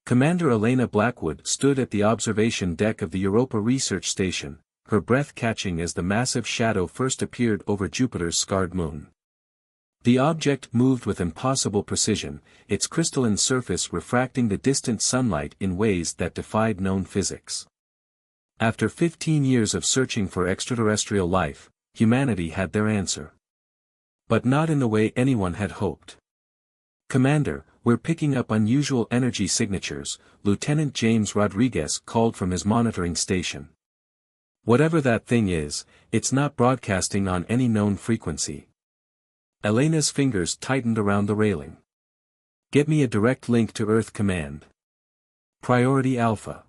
Commander Elena Blackwood stood at the observation deck of the Europa Research Station, her breath catching as the massive shadow first appeared over Jupiter's scarred moon. The object moved with impossible precision, its crystalline surface refracting the distant sunlight in ways that defied known physics. After 15 years of searching for extraterrestrial life, humanity had their answer. But not in the way anyone had hoped. "Commander, we're picking up unusual energy signatures," Lieutenant James Rodriguez called from his monitoring station. "Whatever that thing is, it's not broadcasting on any known frequency." Elena's fingers tightened around the railing. "Get me a direct link to Earth Command. Priority Alpha."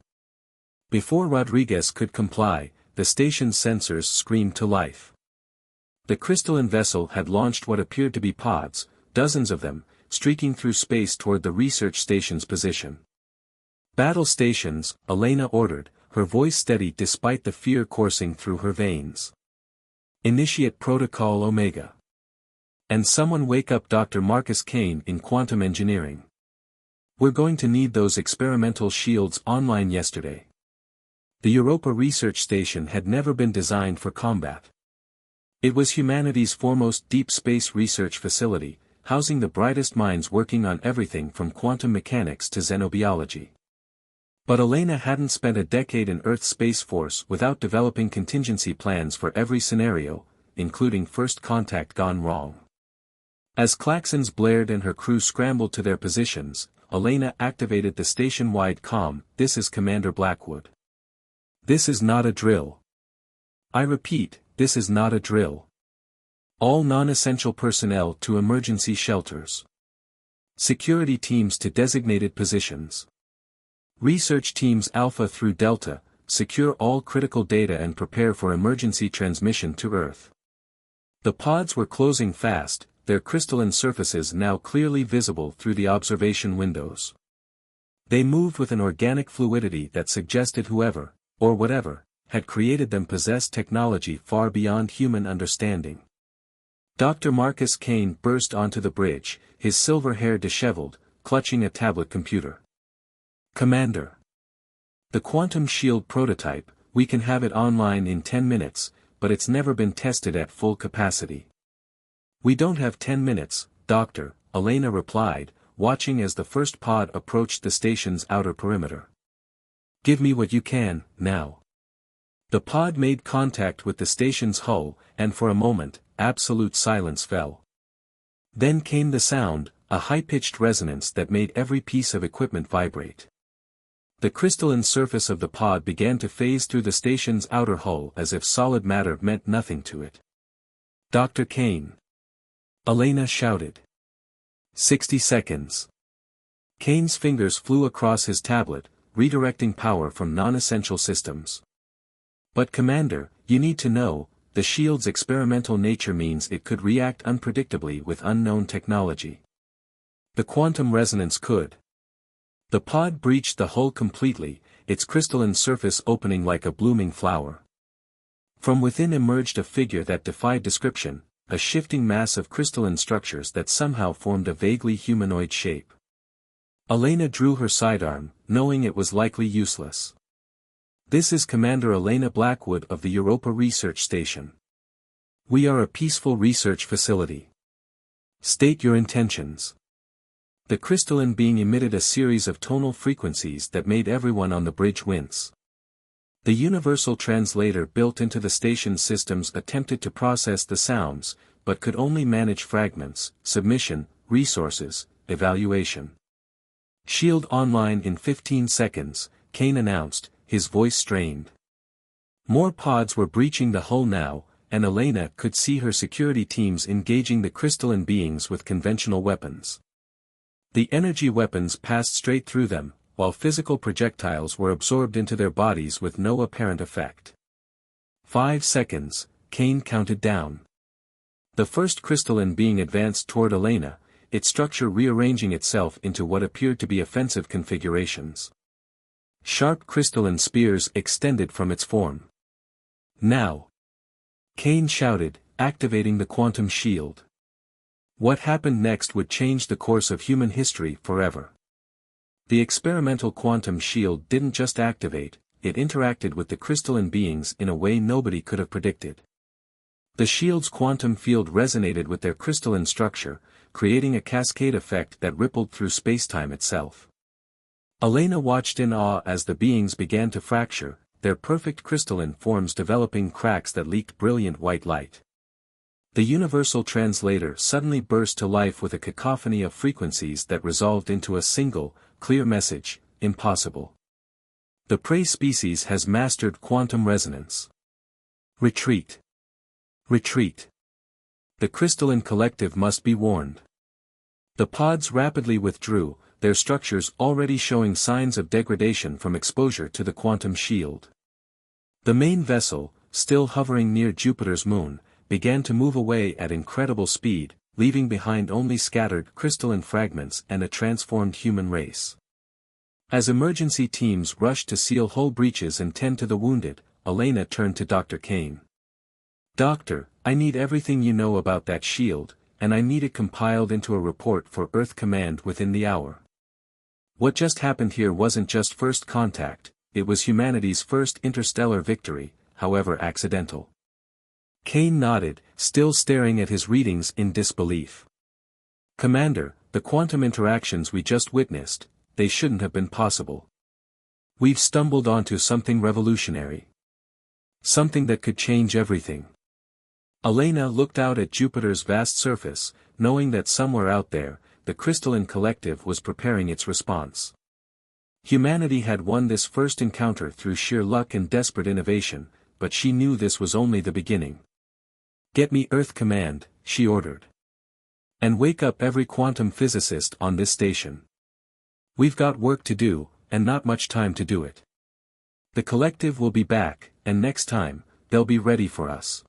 Before Rodriguez could comply, the station's sensors screamed to life. The crystalline vessel had launched what appeared to be pods, dozens of them, streaking through space toward the research station's position. "Battle stations," Elena ordered, her voice steady despite the fear coursing through her veins. "Initiate Protocol Omega. And someone wake up Dr. Marcus Kane in quantum engineering. We're going to need those experimental shields online yesterday." The Europa Research Station had never been designed for combat. It was humanity's foremost deep space research facility, housing the brightest minds working on everything from quantum mechanics to xenobiology. But Elena hadn't spent a decade in Earth's Space Force without developing contingency plans for every scenario, including first contact gone wrong. As klaxons blared and her crew scrambled to their positions, Elena activated the station-wide comm. "This is Commander Blackwood. This is not a drill. I repeat, this is not a drill. All non-essential personnel to emergency shelters. Security teams to designated positions. Research teams Alpha through Delta, secure all critical data and prepare for emergency transmission to Earth." The pods were closing fast, their crystalline surfaces now clearly visible through the observation windows. They moved with an organic fluidity that suggested whoever, or whatever, had created them possessed technology far beyond human understanding. Dr. Marcus Kane burst onto the bridge, his silver hair disheveled, clutching a tablet computer. "Commander. The quantum shield prototype, we can have it online in 10 minutes, but it's never been tested at full capacity." "We don't have 10 minutes, Doctor," Elena replied, watching as the first pod approached the station's outer perimeter. "Give me what you can, now." The pod made contact with the station's hull, and for a moment, absolute silence fell. Then came the sound, a high-pitched resonance that made every piece of equipment vibrate. The crystalline surface of the pod began to phase through the station's outer hull as if solid matter meant nothing to it. "Dr. Kane!" Elena shouted. 60 seconds. Kane's fingers flew across his tablet, redirecting power from non-essential systems. "But Commander, you need to know, the shield's experimental nature means it could react unpredictably with unknown technology. The quantum resonance could." The pod breached the hull completely, its crystalline surface opening like a blooming flower. From within emerged a figure that defied description, a shifting mass of crystalline structures that somehow formed a vaguely humanoid shape. Elena drew her sidearm, knowing it was likely useless. "This is Commander Elena Blackwood of the Europa Research Station. We are a peaceful research facility. State your intentions." The crystalline being emitted a series of tonal frequencies that made everyone on the bridge wince. The universal translator built into the station's systems attempted to process the sounds, but could only manage fragments, submission, resources, evaluation. "Shield online in 15 seconds, Kane announced, his voice strained. More pods were breaching the hull now, and Elena could see her security teams engaging the crystalline beings with conventional weapons. The energy weapons passed straight through them, while physical projectiles were absorbed into their bodies with no apparent effect. 5 seconds, Kane counted down. The first crystalline being advanced toward Elena, its structure rearranging itself into what appeared to be offensive configurations. Sharp crystalline spears extended from its form. "Now!" Kane shouted, activating the quantum shield. What happened next would change the course of human history forever. The experimental quantum shield didn't just activate, it interacted with the crystalline beings in a way nobody could have predicted. The shield's quantum field resonated with their crystalline structure, creating a cascade effect that rippled through spacetime itself. Elena watched in awe as the beings began to fracture, their perfect crystalline forms developing cracks that leaked brilliant white light. The universal translator suddenly burst to life with a cacophony of frequencies that resolved into a single, clear message: impossible. The prey species has mastered quantum resonance. Retreat. Retreat. The crystalline collective must be warned. The pods rapidly withdrew, their structures already showing signs of degradation from exposure to the quantum shield. The main vessel, still hovering near Jupiter's moon, began to move away at incredible speed, leaving behind only scattered crystalline fragments and a transformed human race. As emergency teams rushed to seal hull breaches and tend to the wounded, Elena turned to Dr. Kane. "Doctor, I need everything you know about that shield, and I need it compiled into a report for Earth Command within the hour. What just happened here wasn't just first contact, it was humanity's first interstellar victory, however accidental." Kane nodded, still staring at his readings in disbelief. "Commander, the quantum interactions we just witnessed, they shouldn't have been possible. We've stumbled onto something revolutionary. Something that could change everything." Elena looked out at Jupiter's vast surface, knowing that somewhere out there, the crystalline collective was preparing its response. Humanity had won this first encounter through sheer luck and desperate innovation, but she knew this was only the beginning. "Get me Earth Command," she ordered. "And wake up every quantum physicist on this station. We've got work to do, and not much time to do it. The collective will be back, and next time, they'll be ready for us."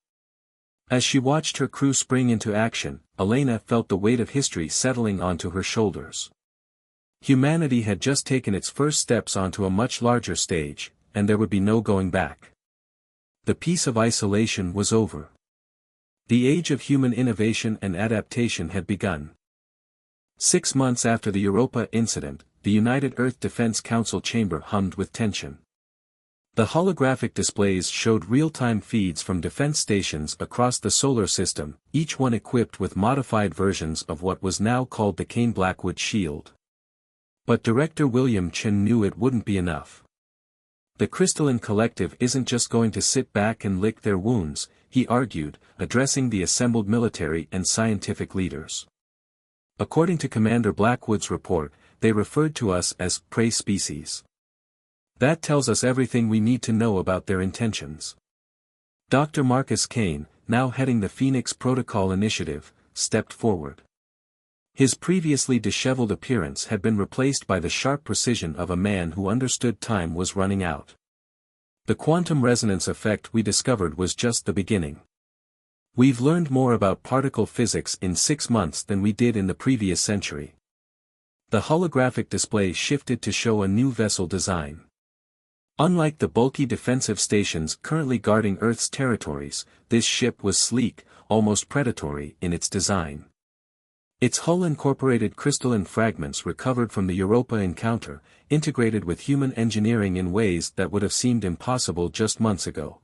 As she watched her crew spring into action, Elena felt the weight of history settling onto her shoulders. Humanity had just taken its first steps onto a much larger stage, and there would be no going back. The peace of isolation was over. The age of human innovation and adaptation had begun. 6 months after the Europa incident, the United Earth Defense Council chamber hummed with tension. The holographic displays showed real-time feeds from defense stations across the solar system, each one equipped with modified versions of what was now called the Kane-Blackwood shield. But Director William Chen knew it wouldn't be enough. The crystalline collective isn't just going to sit back and lick their wounds, he argued, addressing the assembled military and scientific leaders. According to Commander Blackwood's report, they referred to us as prey species. That tells us everything we need to know about their intentions. Dr. Marcus Kane, now heading the Phoenix Protocol Initiative, stepped forward. His previously disheveled appearance had been replaced by the sharp precision of a man who understood time was running out. "The quantum resonance effect we discovered was just the beginning. We've learned more about particle physics in 6 months than we did in the previous century." The holographic display shifted to show a new vessel design. Unlike the bulky defensive stations currently guarding Earth's territories, this ship was sleek, almost predatory in its design. Its hull incorporated crystalline fragments recovered from the Europa encounter, integrated with human engineering in ways that would have seemed impossible just months ago.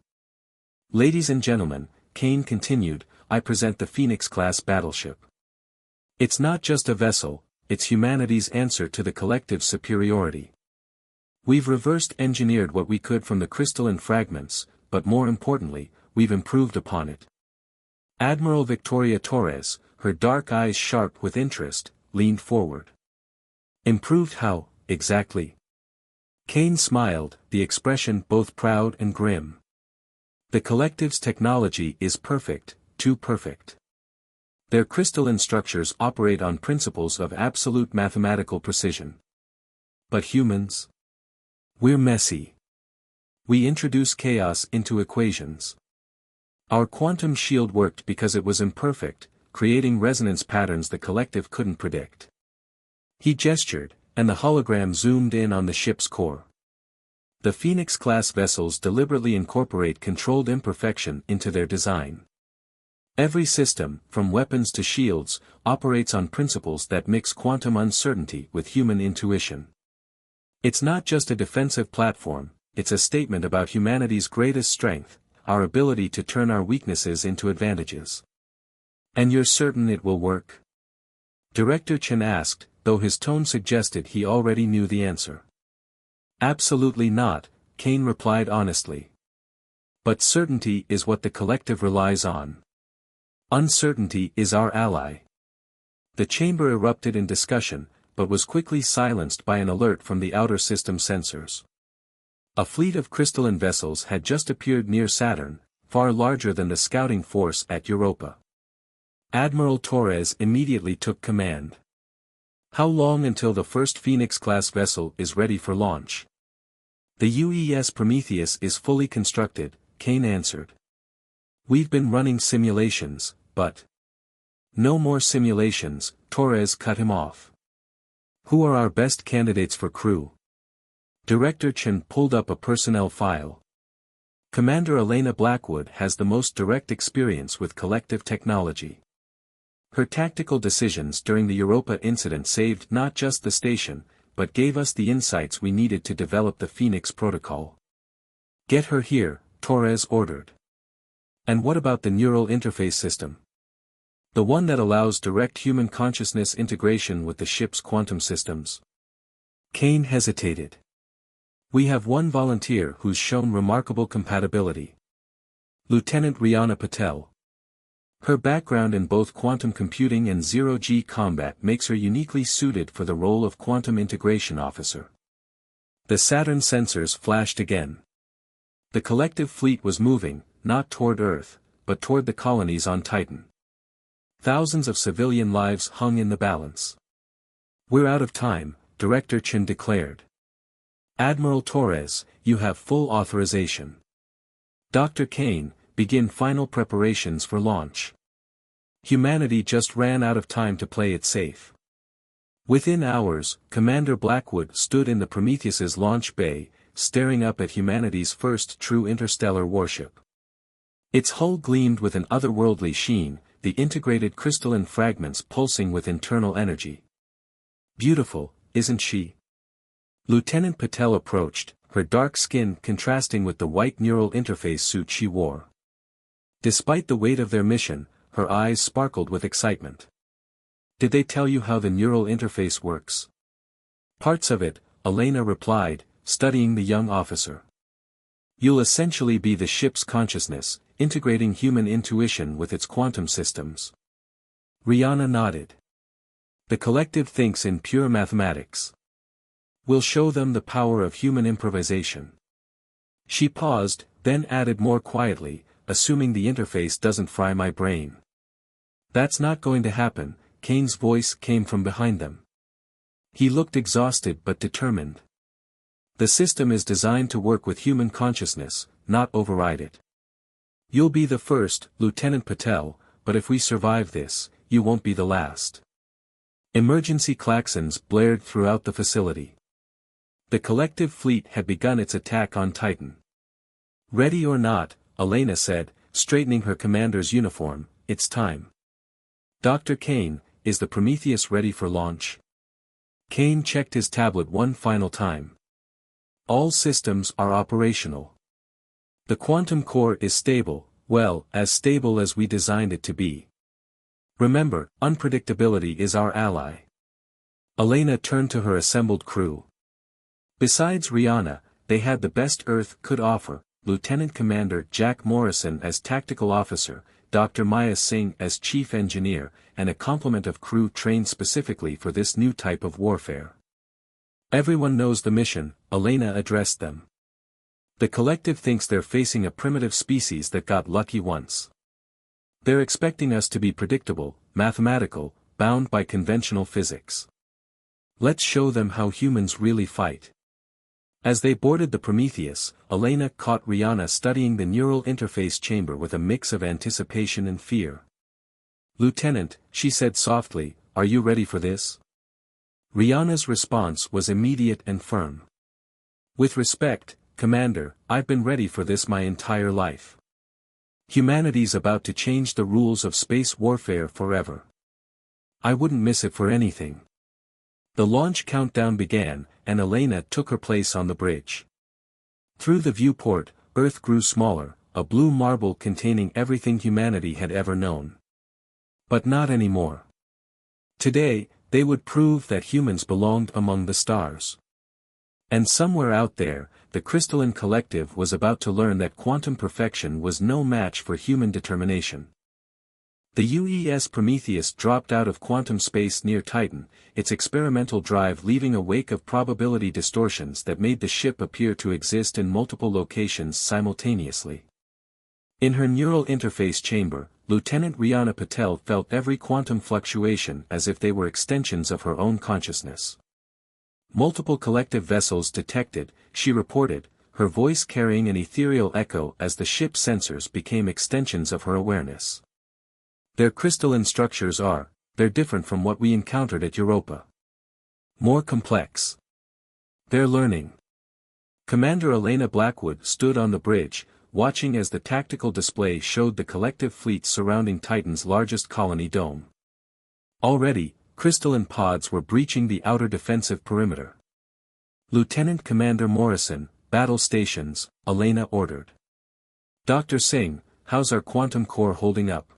"Ladies and gentlemen," Kane continued, "I present the Phoenix-class battleship. It's not just a vessel, it's humanity's answer to the collective's superiority. We've reversed-engineered what we could from the crystalline fragments, but more importantly, we've improved upon it." Admiral Victoria Torres, her dark eyes sharp with interest, leaned forward. "Improved how, exactly?" Kane smiled, the expression both proud and grim. "The collective's technology is perfect, too perfect. Their crystalline structures operate on principles of absolute mathematical precision. But humans? We're messy. We introduce chaos into equations. Our quantum shield worked because it was imperfect, creating resonance patterns the collective couldn't predict." He gestured, and the hologram zoomed in on the ship's core. The Phoenix-class vessels deliberately incorporate controlled imperfection into their design. Every system, from weapons to shields, operates on principles that mix quantum uncertainty with human intuition. It's not just a defensive platform, it's a statement about humanity's greatest strength, our ability to turn our weaknesses into advantages. And you're certain it will work? Director Chen asked, though his tone suggested he already knew the answer. Absolutely not, Kane replied honestly. But certainty is what the collective relies on. Uncertainty is our ally. The chamber erupted in discussion, but was quickly silenced by an alert from the outer system sensors. A fleet of crystalline vessels had just appeared near Saturn, far larger than the scouting force at Europa. Admiral Torres immediately took command. How long until the first Phoenix-class vessel is ready for launch? The UES Prometheus is fully constructed, Kane answered. We've been running simulations, but... No more simulations, Torres cut him off. Who are our best candidates for crew? Director Chen pulled up a personnel file. Commander Elena Blackwood has the most direct experience with collective technology. Her tactical decisions during the Europa incident saved not just the station, but gave us the insights we needed to develop the Phoenix Protocol. Get her here, Torres ordered. And what about the neural interface system? The one that allows direct human consciousness integration with the ship's quantum systems. Kane hesitated. We have one volunteer who's shown remarkable compatibility. Lieutenant Rihanna Patel. Her background in both quantum computing and zero-G combat makes her uniquely suited for the role of quantum integration officer. The Saturn sensors flashed again. The collective fleet was moving, not toward Earth, but toward the colonies on Titan. Thousands of civilian lives hung in the balance. We're out of time, Director Chen declared. Admiral Torres, you have full authorization. Dr. Kane, begin final preparations for launch. Humanity just ran out of time to play it safe. Within hours, Commander Blackwood stood in the Prometheus's launch bay, staring up at humanity's first true interstellar warship. Its hull gleamed with an otherworldly sheen, the integrated crystalline fragments pulsing with internal energy. Beautiful, isn't she? Lieutenant Patel approached, her dark skin contrasting with the white neural interface suit she wore. Despite the weight of their mission, her eyes sparkled with excitement. Did they tell you how the neural interface works? Parts of it, Elena replied, studying the young officer. You'll essentially be the ship's consciousness, integrating human intuition with its quantum systems. Rihanna nodded. The collective thinks in pure mathematics. We'll show them the power of human improvisation. She paused, then added more quietly, assuming the interface doesn't fry my brain. That's not going to happen, Kane's voice came from behind them. He looked exhausted but determined. The system is designed to work with human consciousness, not override it. You'll be the first, Lieutenant Patel, but if we survive this, you won't be the last. Emergency klaxons blared throughout the facility. The collective fleet had begun its attack on Titan. Ready or not, Elena said, straightening her commander's uniform, it's time. Dr. Kane, is the Prometheus ready for launch? Kane checked his tablet one final time. All systems are operational. The quantum core is stable, well, as stable as we designed it to be. Remember, unpredictability is our ally. Elena turned to her assembled crew. Besides Rihanna, they had the best Earth could offer, Lieutenant Commander Jack Morrison as tactical officer, Dr. Maya Singh as chief engineer, and a complement of crew trained specifically for this new type of warfare. Everyone knows the mission, Elena addressed them. The collective thinks they're facing a primitive species that got lucky once. They're expecting us to be predictable, mathematical, bound by conventional physics. Let's show them how humans really fight. As they boarded the Prometheus, Elena caught Rihanna studying the neural interface chamber with a mix of anticipation and fear. Lieutenant, she said softly, are you ready for this? Rihanna's response was immediate and firm. With respect, Commander, I've been ready for this my entire life. Humanity's about to change the rules of space warfare forever. I wouldn't miss it for anything. The launch countdown began, and Elena took her place on the bridge. Through the viewport, Earth grew smaller, a blue marble containing everything humanity had ever known. But not anymore. Today, they would prove that humans belonged among the stars. And somewhere out there, the crystalline collective was about to learn that quantum perfection was no match for human determination. The UES Prometheus dropped out of quantum space near Titan, its experimental drive leaving a wake of probability distortions that made the ship appear to exist in multiple locations simultaneously. In her neural interface chamber, Lieutenant Rihanna Patel felt every quantum fluctuation as if they were extensions of her own consciousness. Multiple collective vessels detected, she reported, her voice carrying an ethereal echo as the ship's sensors became extensions of her awareness. Their crystalline structures they're different from what we encountered at Europa. More complex. They're learning. Commander Elena Blackwood stood on the bridge, watching as the tactical display showed the collective fleets surrounding Titan's largest colony dome. Already, crystalline pods were breaching the outer defensive perimeter. Lieutenant Commander Morrison, battle stations, Elena ordered. Dr. Singh, how's our quantum core holding up?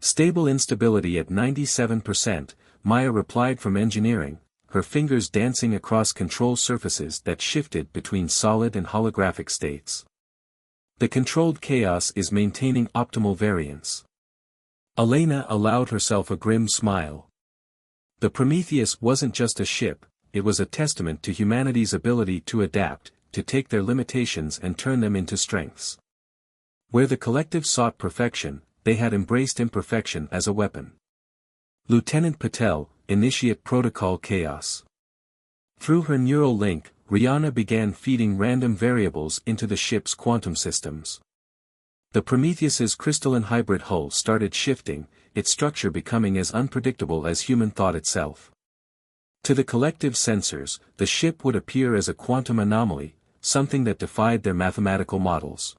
Stable instability at 97%, Maya replied from engineering, her fingers dancing across control surfaces that shifted between solid and holographic states. The controlled chaos is maintaining optimal variance. Elena allowed herself a grim smile. The Prometheus wasn't just a ship, it was a testament to humanity's ability to adapt, to take their limitations and turn them into strengths. Where the collective sought perfection, they had embraced imperfection as a weapon. Lieutenant Patel, initiate protocol chaos. Through her neural link, Rihanna began feeding random variables into the ship's quantum systems. The Prometheus's crystalline hybrid hull started shifting, its structure becoming as unpredictable as human thought itself. To the collective sensors, the ship would appear as a quantum anomaly, something that defied their mathematical models.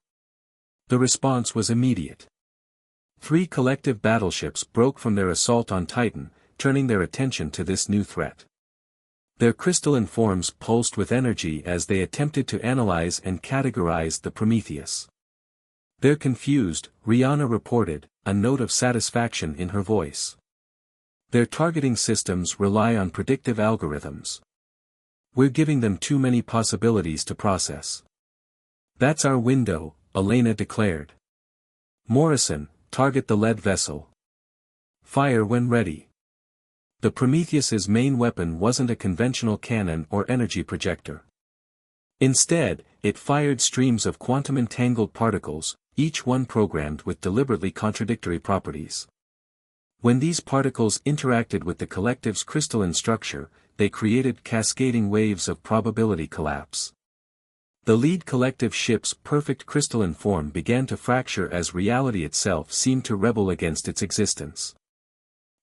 The response was immediate. 3 collective battleships broke from their assault on Titan, turning their attention to this new threat. Their crystalline forms pulsed with energy as they attempted to analyze and categorize the Prometheus. They're confused, Rihanna reported, a note of satisfaction in her voice. Their targeting systems rely on predictive algorithms. We're giving them too many possibilities to process. That's our window, Elena declared. Morrison, target the lead vessel. Fire when ready. The Prometheus's main weapon wasn't a conventional cannon or energy projector. Instead, it fired streams of quantum-entangled particles, each one programmed with deliberately contradictory properties. When these particles interacted with the collective's crystalline structure, they created cascading waves of probability collapse. The lead collective ship's perfect crystalline form began to fracture as reality itself seemed to rebel against its existence.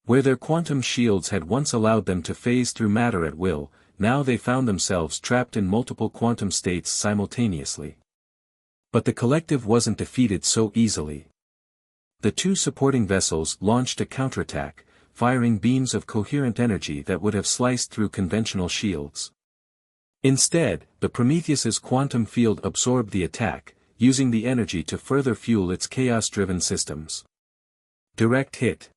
Where their quantum shields had once allowed them to phase through matter at will, now they found themselves trapped in multiple quantum states simultaneously. But the collective wasn't defeated so easily. The 2 supporting vessels launched a counterattack, firing beams of coherent energy that would have sliced through conventional shields. Instead, the Prometheus's quantum field absorbed the attack, using the energy to further fuel its chaos-driven systems. Direct hit.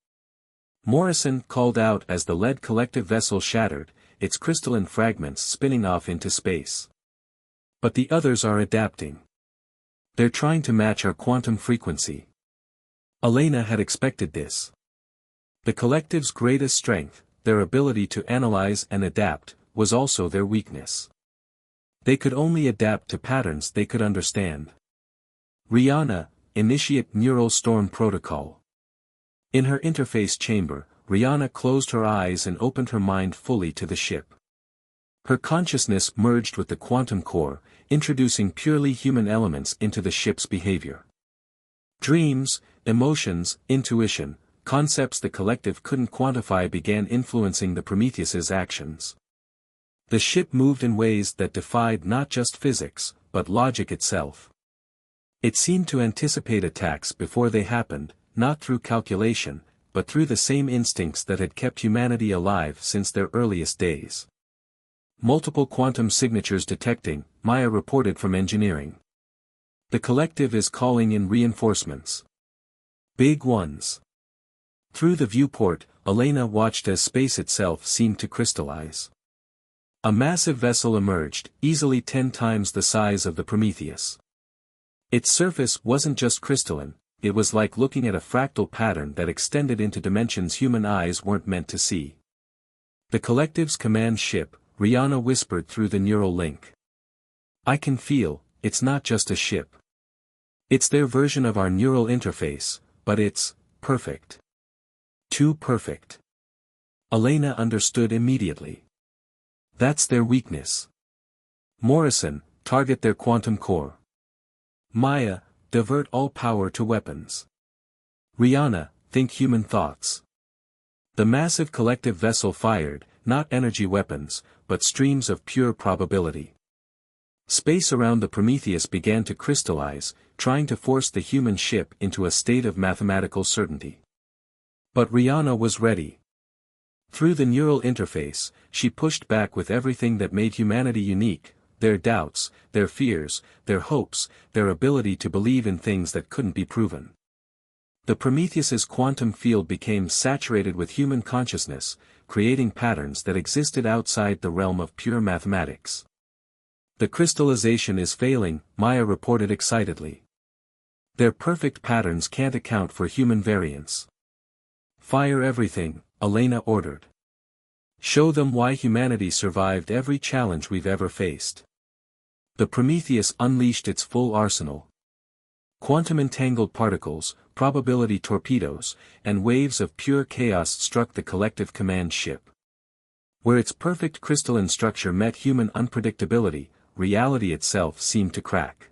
Morrison called out as the lead collective vessel shattered, its crystalline fragments spinning off into space. But the others are adapting. They're trying to match our quantum frequency. Elena had expected this. The collective's greatest strength, their ability to analyze and adapt, was also their weakness. They could only adapt to patterns they could understand. Rihanna, initiate neural storm protocol. In her interface chamber, Rihanna closed her eyes and opened her mind fully to the ship. Her consciousness merged with the quantum core, introducing purely human elements into the ship's behavior. Dreams, emotions, intuition, concepts the collective couldn't quantify began influencing the Prometheus's actions. The ship moved in ways that defied not just physics, but logic itself. It seemed to anticipate attacks before they happened, not through calculation, but through the same instincts that had kept humanity alive since their earliest days. Multiple quantum signatures detecting, Maya reported from engineering. The collective is calling in reinforcements. Big ones. Through the viewport, Elena watched as space itself seemed to crystallize. A massive vessel emerged, easily 10 times the size of the Prometheus. Its surface wasn't just crystalline, it was like looking at a fractal pattern that extended into dimensions human eyes weren't meant to see. The collective's command ship, Rihanna whispered through the neural link. I can feel, it's not just a ship. It's their version of our neural interface, but it's perfect. Too perfect. Elena understood immediately. That's their weakness. Morrison, target their quantum core. Maya, divert all power to weapons. Rihanna, think human thoughts. The massive collective vessel fired, not energy weapons, but streams of pure probability. Space around the Prometheus began to crystallize, trying to force the human ship into a state of mathematical certainty. But Rihanna was ready. Through the neural interface, she pushed back with everything that made humanity unique, their doubts, their fears, their hopes, their ability to believe in things that couldn't be proven. The Prometheus's quantum field became saturated with human consciousness, creating patterns that existed outside the realm of pure mathematics. The crystallization is failing, Maya reported excitedly. Their perfect patterns can't account for human variance. Fire everything, Elena ordered. Show them why humanity survived every challenge we've ever faced. The Prometheus unleashed its full arsenal. Quantum-entangled particles, probability torpedoes, and waves of pure chaos struck the collective command ship. Where its perfect crystalline structure met human unpredictability, reality itself seemed to crack.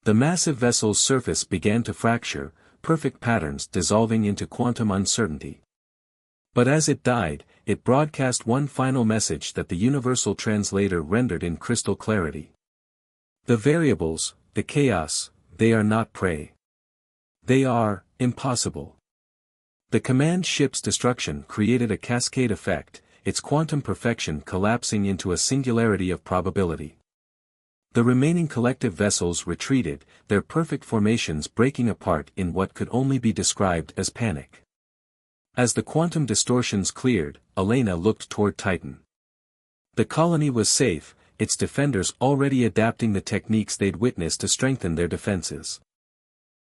The massive vessel's surface began to fracture, perfect patterns dissolving into quantum uncertainty. But as it died, it broadcast one final message that the universal translator rendered in crystal clarity. The variables, the chaos, they are not prey. They are impossible. The command ship's destruction created a cascade effect, its quantum perfection collapsing into a singularity of probability. The remaining collective vessels retreated, their perfect formations breaking apart in what could only be described as panic. As the quantum distortions cleared, Elena looked toward Titan. The colony was safe, its defenders already adapting the techniques they'd witnessed to strengthen their defenses.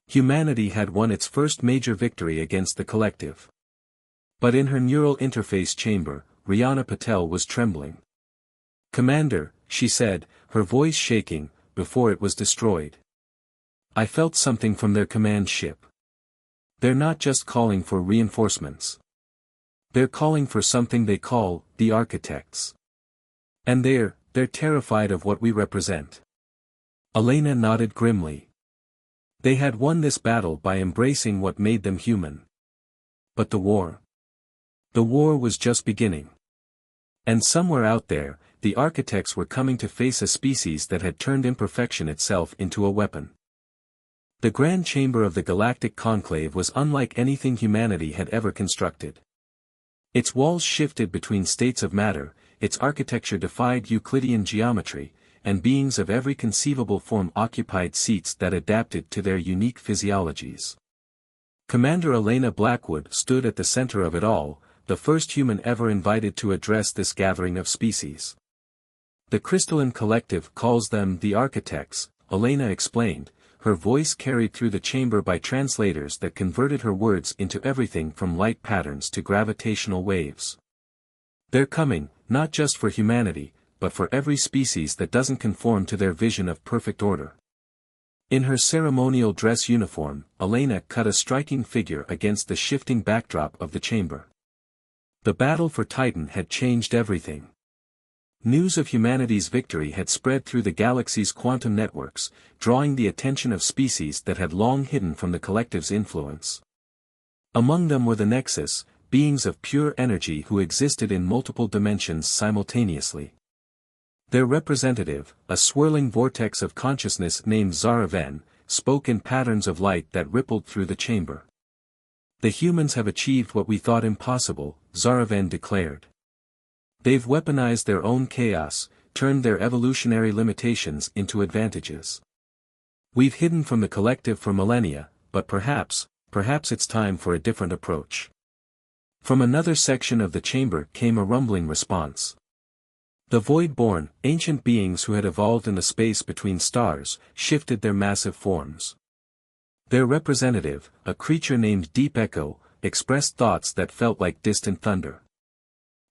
Humanity had won its first major victory against the collective. But in her neural interface chamber, Rihanna Patel was trembling. Commander, she said, her voice shaking, before it was destroyed. I felt something from their command ship. They're not just calling for reinforcements. They're calling for something they call, the architects. And they're terrified of what we represent. Elena nodded grimly. They had won this battle by embracing what made them human. But the war? The war was just beginning. And somewhere out there, the architects were coming to face a species that had turned imperfection itself into a weapon. The grand chamber of the Galactic Conclave was unlike anything humanity had ever constructed. Its walls shifted between states of matter, its architecture defied Euclidean geometry, and beings of every conceivable form occupied seats that adapted to their unique physiologies. Commander Elena Blackwood stood at the center of it all, the first human ever invited to address this gathering of species. The crystalline collective calls them the architects, Elena explained, her voice carried through the chamber by translators that converted her words into everything from light patterns to gravitational waves. They're coming, not just for humanity, but for every species that doesn't conform to their vision of perfect order. In her ceremonial dress uniform, Elena cut a striking figure against the shifting backdrop of the chamber. The battle for Titan had changed everything. News of humanity's victory had spread through the galaxy's quantum networks, drawing the attention of species that had long hidden from the collective's influence. Among them were the Nexus, beings of pure energy who existed in multiple dimensions simultaneously. Their representative, a swirling vortex of consciousness named Zaraven, spoke in patterns of light that rippled through the chamber. The humans have achieved what we thought impossible, Zaraven declared. They've weaponized their own chaos, turned their evolutionary limitations into advantages. We've hidden from the collective for millennia, but perhaps it's time for a different approach. From another section of the chamber came a rumbling response. The Void-born, ancient beings who had evolved in the space between stars, shifted their massive forms. Their representative, a creature named Deep Echo, expressed thoughts that felt like distant thunder.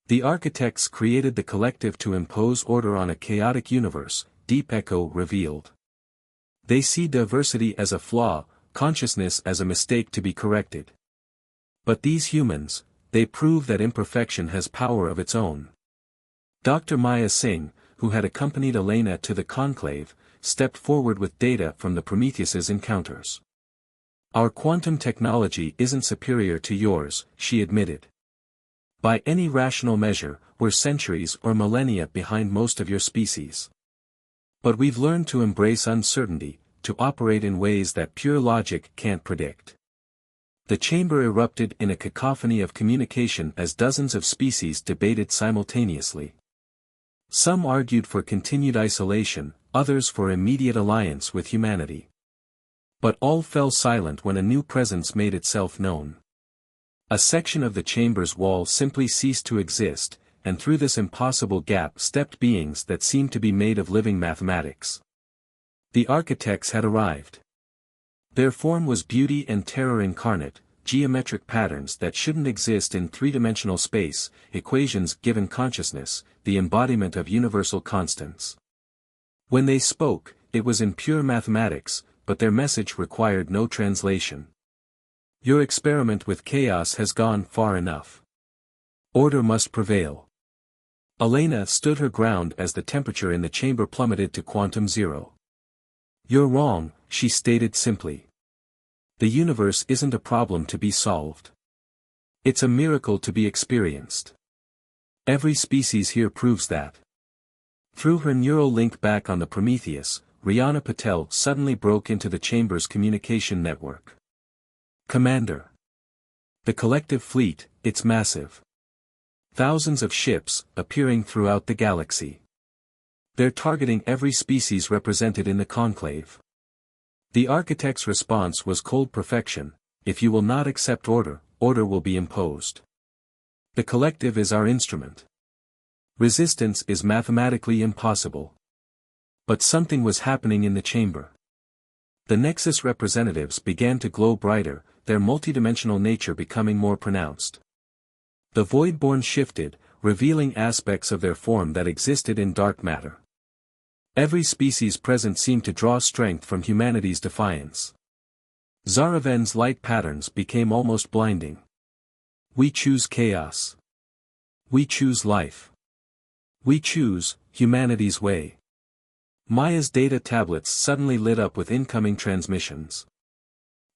The architects created the collective to impose order on a chaotic universe, Deep Echo revealed. They see diversity as a flaw, consciousness as a mistake to be corrected. But these humans, they prove that imperfection has power of its own. Dr. Maya Singh, who had accompanied Elena to the conclave, stepped forward with data from the Prometheus's encounters. Our quantum technology isn't superior to yours, she admitted. By any rational measure, we're centuries or millennia behind most of your species. But we've learned to embrace uncertainty, to operate in ways that pure logic can't predict. The chamber erupted in a cacophony of communication as dozens of species debated simultaneously. Some argued for continued isolation, others for immediate alliance with humanity. But all fell silent when a new presence made itself known. A section of the chamber's wall simply ceased to exist, and through this impossible gap stepped beings that seemed to be made of living mathematics. The architects had arrived. Their form was beauty and terror incarnate, geometric patterns that shouldn't exist in three-dimensional space, equations given consciousness, the embodiment of universal constants. When they spoke, it was in pure mathematics, but their message required no translation. Your experiment with chaos has gone far enough. Order must prevail. Elena stood her ground as the temperature in the chamber plummeted to quantum zero. You're wrong, she stated simply. The universe isn't a problem to be solved. It's a miracle to be experienced. Every species here proves that. Through her neural link back on the Prometheus, Rihanna Patel suddenly broke into the chamber's communication network. Commander. The collective fleet, it's massive. Thousands of ships, appearing throughout the galaxy. They're targeting every species represented in the conclave. The architect's response was cold perfection: if you will not accept order, order will be imposed. The collective is our instrument. Resistance is mathematically impossible. But something was happening in the chamber. The Nexus representatives began to glow brighter, their multidimensional nature becoming more pronounced. The Void-born shifted, revealing aspects of their form that existed in dark matter. Every species present seemed to draw strength from humanity's defiance. Zaraven's light patterns became almost blinding. We choose chaos. We choose life. We choose humanity's way. Maya's data tablets suddenly lit up with incoming transmissions.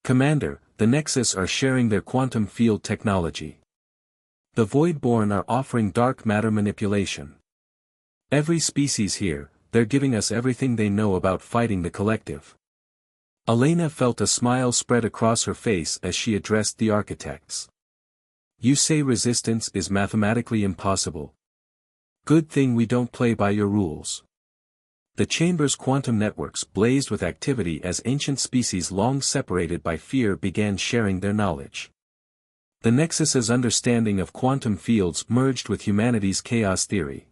Commander, the Nexus are sharing their quantum field technology. The Void-born are offering dark matter manipulation. Every species here, they're giving us everything they know about fighting the collective. Elena felt a smile spread across her face as she addressed the architects. You say resistance is mathematically impossible. Good thing we don't play by your rules. The chamber's quantum networks blazed with activity as ancient species long separated by fear began sharing their knowledge. The Nexus's understanding of quantum fields merged with humanity's chaos theory.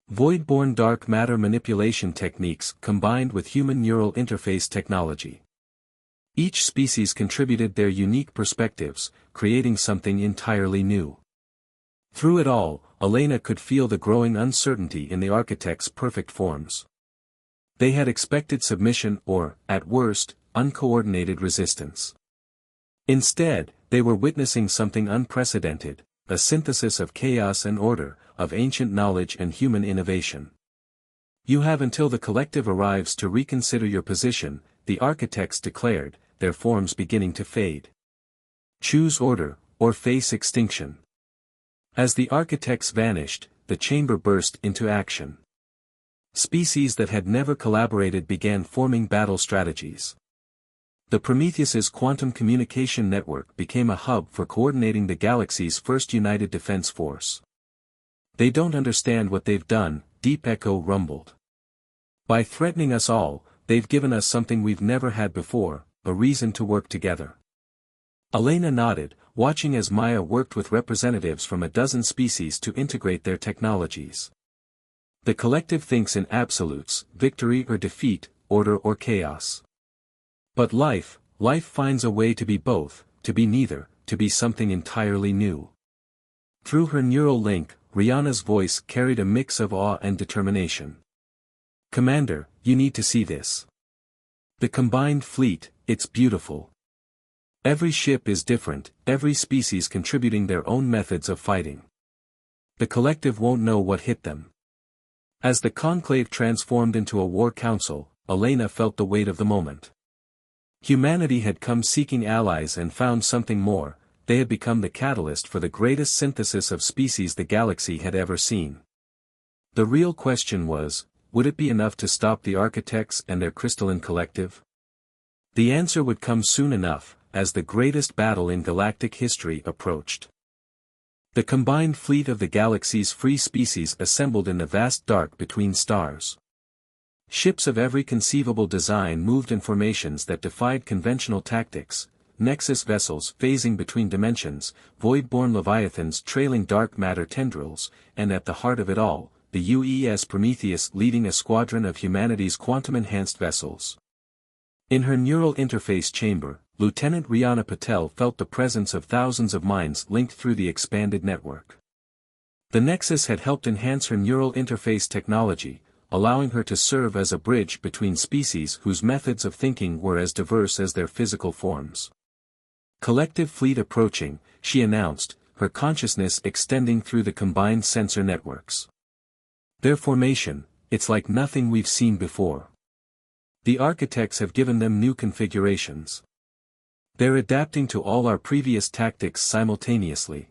Void-born dark matter manipulation techniques combined with human neural interface technology. Each species contributed their unique perspectives, creating something entirely new. Through it all, Elena could feel the growing uncertainty in the architect's perfect forms. They had expected submission or, at worst, uncoordinated resistance. Instead, they were witnessing something unprecedented, a synthesis of chaos and order, of ancient knowledge and human innovation. You have until the collective arrives to reconsider your position, the architects declared, their forms beginning to fade. Choose order, or face extinction. As the architects vanished, the chamber burst into action. Species that had never collaborated began forming battle strategies. The Prometheus's quantum communication network became a hub for coordinating the galaxy's first united defense force. "They don't understand what they've done," Deep Echo rumbled. "By threatening us all, they've given us something we've never had before, a reason to work together." Elena nodded, watching as Maya worked with representatives from a dozen species to integrate their technologies. The collective thinks in absolutes, victory or defeat, order or chaos. But life finds a way to be both, to be neither, to be something entirely new. Through her neural link, Rihanna's voice carried a mix of awe and determination. "Commander, you need to see this. The combined fleet, it's beautiful. Every ship is different, every species contributing their own methods of fighting. The collective won't know what hit them." As the conclave transformed into a war council, Elena felt the weight of the moment. Humanity had come seeking allies and found something more. They had become the catalyst for the greatest synthesis of species the galaxy had ever seen. The real question was, would it be enough to stop the architects and their crystalline collective? The answer would come soon enough, as the greatest battle in galactic history approached. The combined fleet of the galaxy's free species assembled in the vast dark between stars. Ships of every conceivable design moved in formations that defied conventional tactics, Nexus vessels phasing between dimensions, void-born leviathans trailing dark matter tendrils, and at the heart of it all, the UES Prometheus leading a squadron of humanity's quantum-enhanced vessels. In her neural interface chamber, Lieutenant Rihanna Patel felt the presence of thousands of minds linked through the expanded network. The Nexus had helped enhance her neural interface technology, allowing her to serve as a bridge between species whose methods of thinking were as diverse as their physical forms. "Collective fleet approaching," she announced, her consciousness extending through the combined sensor networks. "Their formation, it's like nothing we've seen before. The architects have given them new configurations. They're adapting to all our previous tactics simultaneously."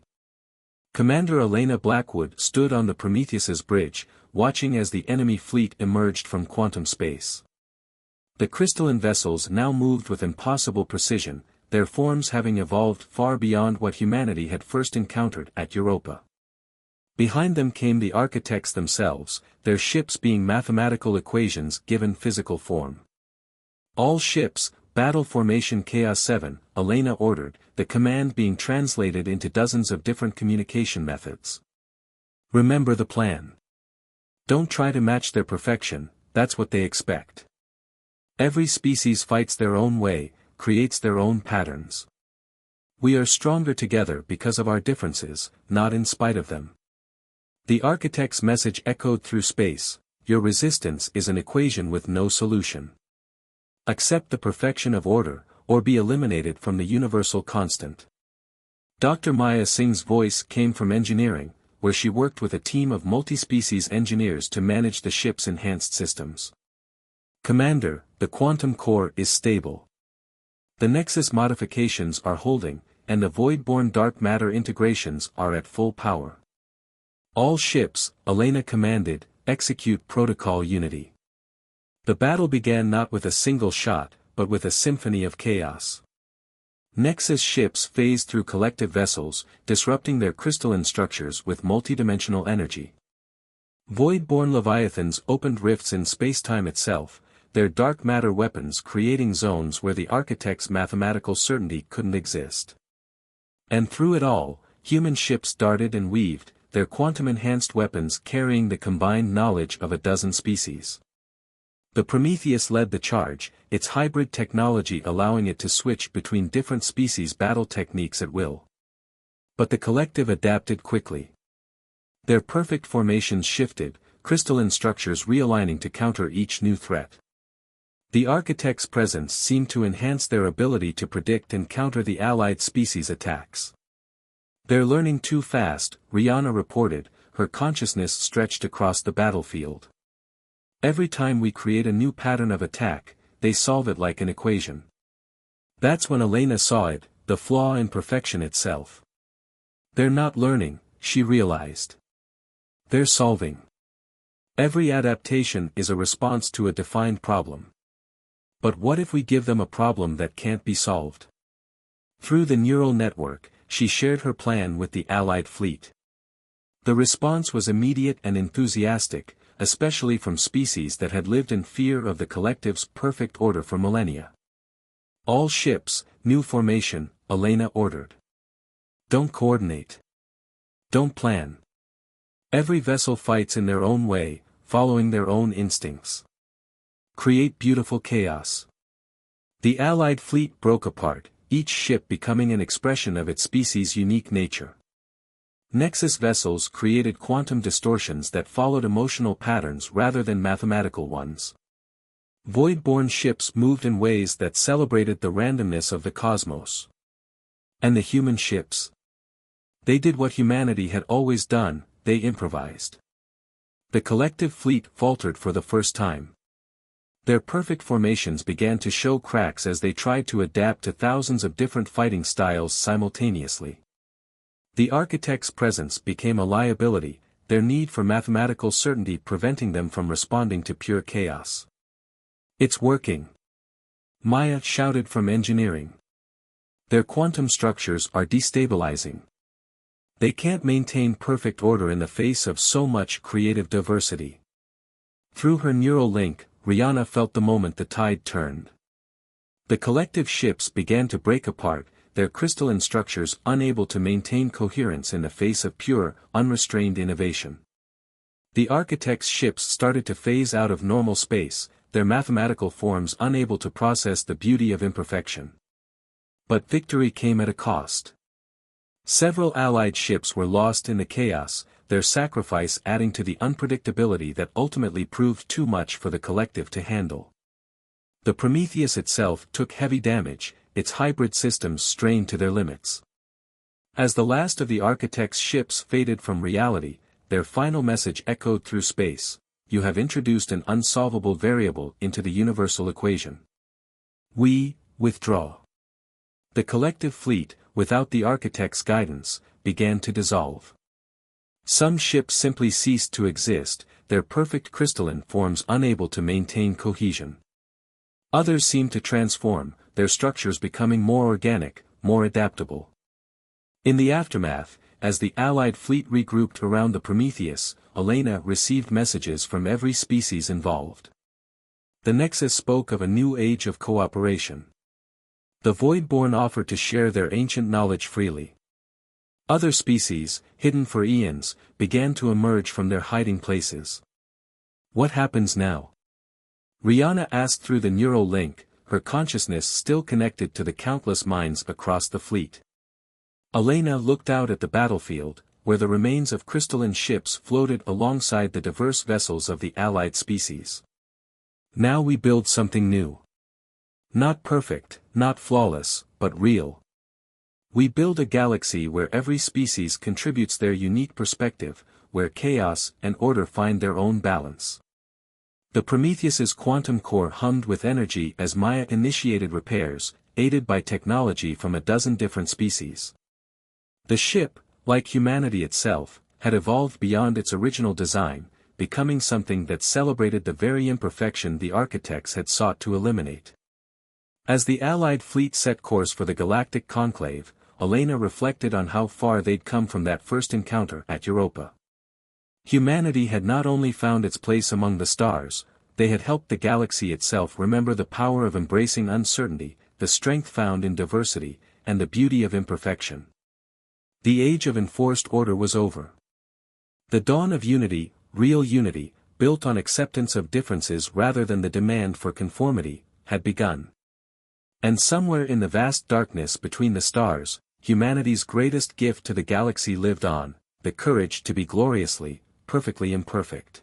Commander Elena Blackwood stood on the Prometheus's bridge, watching as the enemy fleet emerged from quantum space. The crystalline vessels now moved with impossible precision, their forms having evolved far beyond what humanity had first encountered at Europa. Behind them came the architects themselves, their ships being mathematical equations given physical form. "All ships, battle formation Chaos 7, Elena ordered, the command being translated into dozens of different communication methods. "Remember the plan. Don't try to match their perfection, that's what they expect. Every species fights their own way, creates their own patterns. We are stronger together because of our differences, not in spite of them." The architect's message echoed through space: "Your resistance is an equation with no solution. Accept the perfection of order, or be eliminated from the universal constant." Dr. Maya Singh's voice came from engineering, where she worked with a team of multi-species engineers to manage the ship's enhanced systems. "Commander, the quantum core is stable. The Nexus modifications are holding, and the void-born dark matter integrations are at full power. All ships," Elena commanded, "execute Protocol Unity." The battle began not with a single shot, but with a symphony of chaos. Nexus ships phased through collective vessels, disrupting their crystalline structures with multidimensional energy. Void-born leviathans opened rifts in spacetime itself, their dark matter weapons creating zones where the architect's mathematical certainty couldn't exist. And through it all, human ships darted and weaved, their quantum-enhanced weapons carrying the combined knowledge of a dozen species. The Prometheus led the charge, its hybrid technology allowing it to switch between different species battle techniques at will. But the collective adapted quickly. Their perfect formations shifted, crystalline structures realigning to counter each new threat. The architect's presence seemed to enhance their ability to predict and counter the allied species' attacks. "They're learning too fast," Rihanna reported, her consciousness stretched across the battlefield. "Every time we create a new pattern of attack, they solve it like an equation." That's when Elena saw it, the flaw in perfection itself. "They're not learning," she realized. "They're solving. Every adaptation is a response to a defined problem. But what if we give them a problem that can't be solved? Through the neural network, she shared her plan with the Allied fleet. The response was immediate and enthusiastic, especially from species that had lived in fear of the collective's perfect order for millennia. All ships, new formation, Elena ordered. Don't coordinate. Don't plan. Every vessel fights in their own way, following their own instincts. Create beautiful chaos. The Allied fleet broke apart, each ship becoming an expression of its species' unique nature. Nexus vessels created quantum distortions that followed emotional patterns rather than mathematical ones. Void-born ships moved in ways that celebrated the randomness of the cosmos. And the human ships? They did what humanity had always done, they improvised. The collective fleet faltered for the first time. Their perfect formations began to show cracks as they tried to adapt to thousands of different fighting styles simultaneously. The architect's presence became a liability, their need for mathematical certainty preventing them from responding to pure chaos. It's working. Maya shouted from engineering. Their quantum structures are destabilizing. They can't maintain perfect order in the face of so much creative diversity. Through her neural link, Rihanna felt the moment the tide turned. The collective ships began to break apart, their crystalline structures unable to maintain coherence in the face of pure, unrestrained innovation. The architect's ships started to phase out of normal space, their mathematical forms unable to process the beauty of imperfection. But victory came at a cost. Several Allied ships were lost in the chaos, their sacrifice adding to the unpredictability that ultimately proved too much for the collective to handle. The Prometheus itself took heavy damage, its hybrid systems strained to their limits. As the last of the architect's ships faded from reality, their final message echoed through space: you have introduced an unsolvable variable into the universal equation. We withdraw. The collective fleet, without the architect's guidance, began to dissolve. Some ships simply ceased to exist, their perfect crystalline forms unable to maintain cohesion. Others seemed to transform, their structures becoming more organic, more adaptable. In the aftermath, as the Allied fleet regrouped around the Prometheus, Elena received messages from every species involved. The Nexus spoke of a new age of cooperation. The Voidborn offered to share their ancient knowledge freely. Other species, hidden for eons, began to emerge from their hiding places. What happens now? Rihanna asked through the neural link, her consciousness still connected to the countless minds across the fleet. Elena looked out at the battlefield, where the remains of crystalline ships floated alongside the diverse vessels of the Allied species. Now we build something new. Not perfect, not flawless, but real. We build a galaxy where every species contributes their unique perspective, where chaos and order find their own balance. The Prometheus's quantum core hummed with energy as Maya initiated repairs, aided by technology from a dozen different species. The ship, like humanity itself, had evolved beyond its original design, becoming something that celebrated the very imperfection the architects had sought to eliminate. As the Allied fleet set course for the Galactic Conclave, Elena reflected on how far they'd come from that first encounter at Europa. Humanity had not only found its place among the stars, they had helped the galaxy itself remember the power of embracing uncertainty, the strength found in diversity, and the beauty of imperfection. The age of enforced order was over. The dawn of unity, real unity, built on acceptance of differences rather than the demand for conformity, had begun. And somewhere in the vast darkness between the stars, humanity's greatest gift to the galaxy lived on, the courage to be gloriously, perfectly imperfect.